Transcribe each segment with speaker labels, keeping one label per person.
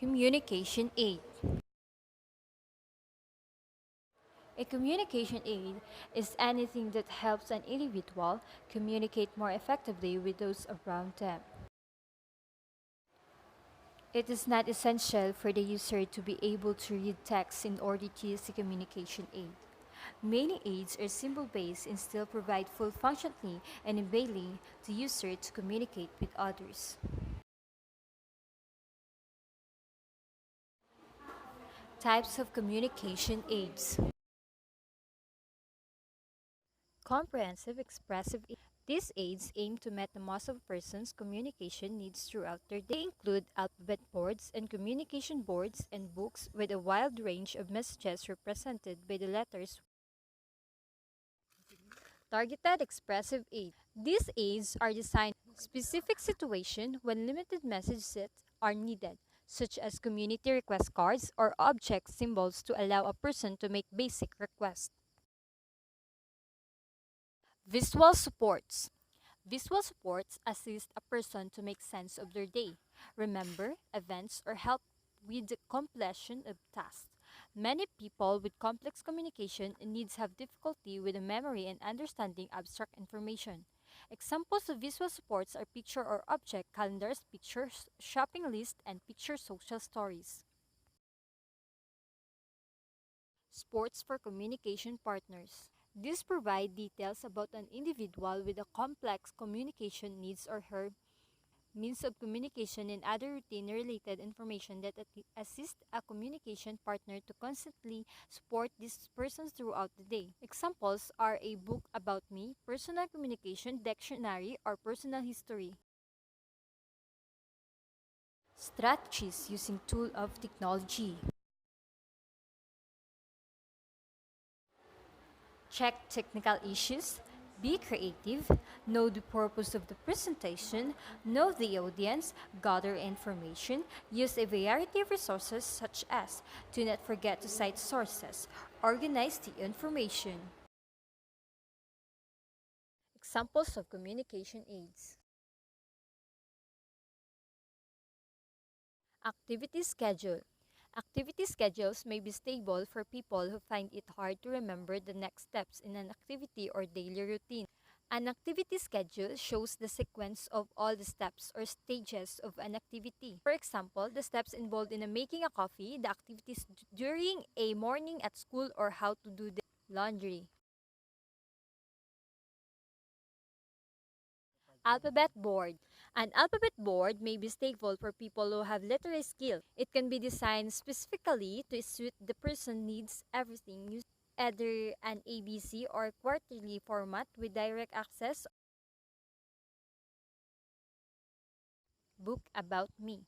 Speaker 1: Communication aid. A communication aid is anything that helps an individual communicate more effectively with those around them. It is not essential for the user to be able to read text in order to use the communication aid. Many aids are symbol-based and still provide full functionality and enabling the user to communicate with others. Types of communication aids. Comprehensive expressive aids. These aids aim to meet the most of a person's communication needs throughout their day. They include alphabet boards and communication boards and books with a wide range of messages represented by the letters. Targeted expressive aids. These aids are designed for specific situations when limited message sets are needed, such as community request cards or object symbols to allow a person to make basic requests. Visual supports. Visual supports assist a person to make sense of their day, remember events, or help with the completion of tasks. Many people with complex communication needs have difficulty with the memory and understanding abstract information. Examples of visual supports are picture or object calendars, picture shopping list, and picture social stories. Sports for communication partners. These provide details about an individual with a complex communication needs or her means of communication and other routine-related information that assist a communication partner to constantly support these persons throughout the day. Examples are a book about me, personal communication dictionary, or personal history. Strategies using tool of technology. Check technical issues, be creative, know the purpose of the presentation, know the audience, gather information, use a variety of resources such as do not forget to cite sources, organize the information. Examples of communication aids. Activity schedule. Activity schedules may be stable for people who find it hard to remember the next steps in an activity or daily routine. An activity schedule shows the sequence of all the steps or stages of an activity. For example, the steps involved in making a coffee, the activities during a morning at school, or how to do the laundry. Alphabet board. An alphabet board may be stable for people who have literary skills. It can be designed specifically to suit the person needs everything using either an ABC or quarterly format with direct access. Book about me.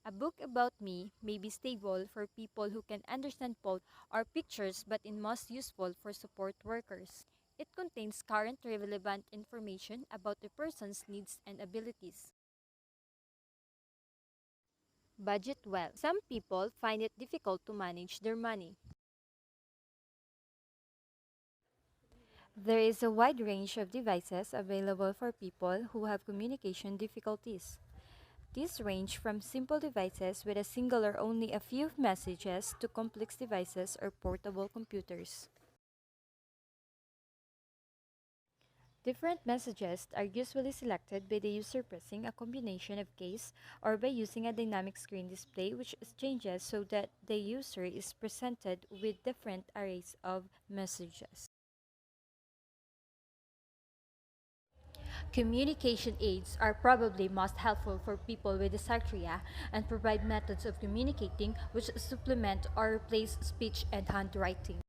Speaker 1: A book about me may be stable for people who can understand both or pictures but is most useful for support workers. It contains current relevant information about the person's needs and abilities. Budget well. Some people find it difficult to manage their money. There is a wide range of devices available for people who have communication difficulties. These range from simple devices with a single or only a few messages to complex devices or portable computers. Different messages are usually selected by the user pressing a combination of keys or by using a dynamic screen display which changes so that the user is presented with different arrays of messages. Communication aids are probably most helpful for people with dysarthria and provide methods of communicating which supplement or replace speech and handwriting.